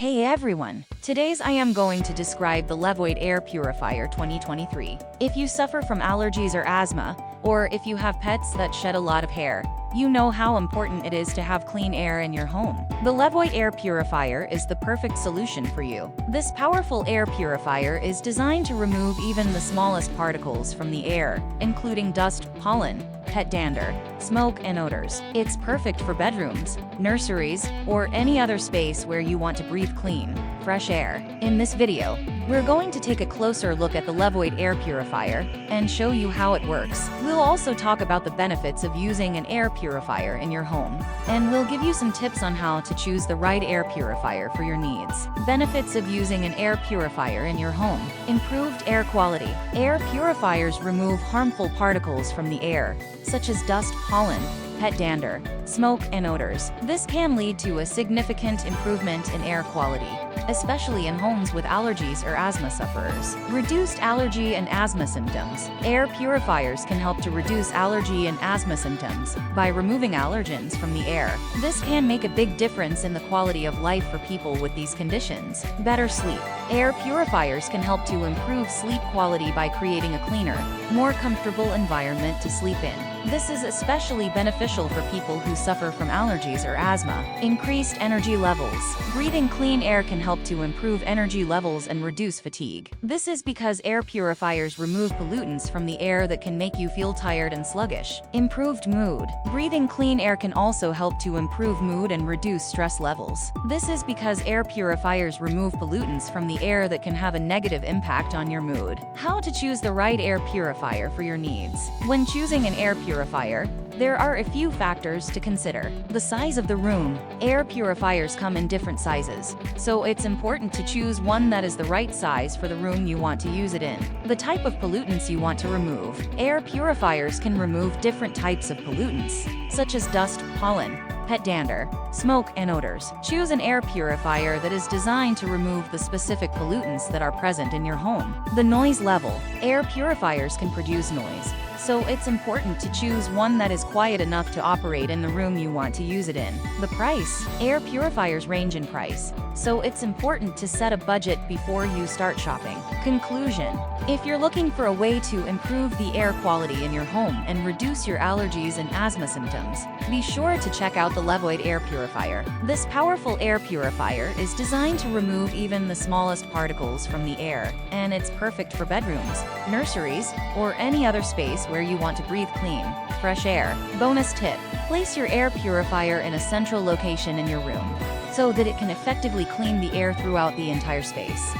Hey everyone! Today's I am going to describe the Levoit Air Purifier 2023. If you suffer from allergies or asthma, or if you have pets that shed a lot of hair, you know how important it is to have clean air in your home. The Levoit Air Purifier is the perfect solution for you. This powerful air purifier is designed to remove even the smallest particles from the air, including dust, pollen, pet dander, smoke, and odors. It's perfect for bedrooms, nurseries, or any other space where you want to breathe clean, fresh air. In this video, we're going to take a closer look at the Levoit Air Purifier and show you how it works. We'll also talk about the benefits of using an air purifier in your home, and we'll give you some tips on how to choose the right air purifier for your needs. Benefits of using an air purifier in your home. Improved air quality. Air purifiers remove harmful particles from the air, such as dust, pollen, pet dander, smoke, and odors. This can lead to a significant improvement in air quality, especially in homes with allergies or asthma sufferers. Reduced allergy and asthma symptoms. Air purifiers can help to reduce allergy and asthma symptoms by removing allergens from the air. This can make a big difference in the quality of life for people with these conditions. Better sleep. Air purifiers can help to improve sleep quality by creating a cleaner, more comfortable environment to sleep in. This is especially beneficial for people who suffer from allergies or asthma. Increased energy levels. Breathing clean air can help to improve energy levels and reduce fatigue. This is because air purifiers remove pollutants from the air that can make you feel tired and sluggish. Improved mood. Breathing clean air can also help to improve mood and reduce stress levels. This is because air purifiers remove pollutants from the air that can have a negative impact on your mood. How to choose the right air purifier for your needs. When choosing an air purifier, there are a few factors to consider. The size of the room. Air purifiers come in different sizes, so it's important to choose one that is the right size for the room you want to use it in. The type of pollutants you want to remove. Air purifiers can remove different types of pollutants, such as dust, pollen, pet dander, smoke, and odors. Choose an air purifier that is designed to remove the specific pollutants that are present in your home. The noise level. Air purifiers can produce noise, so it's important to choose one that is quiet enough to operate in the room you want to use it in. The price. Air purifiers range in price, so it's important to set a budget before you start shopping. Conclusion. If you're looking for a way to improve the air quality in your home and reduce your allergies and asthma symptoms, be sure to check out the Levoit Air Purifier. This powerful air purifier is designed to remove even the smallest particles from the air, and it's perfect for bedrooms, nurseries, or any other space where you want to breathe clean, fresh air. Bonus tip. Place your air purifier in a central location in your room so that it can effectively clean the air throughout the entire space.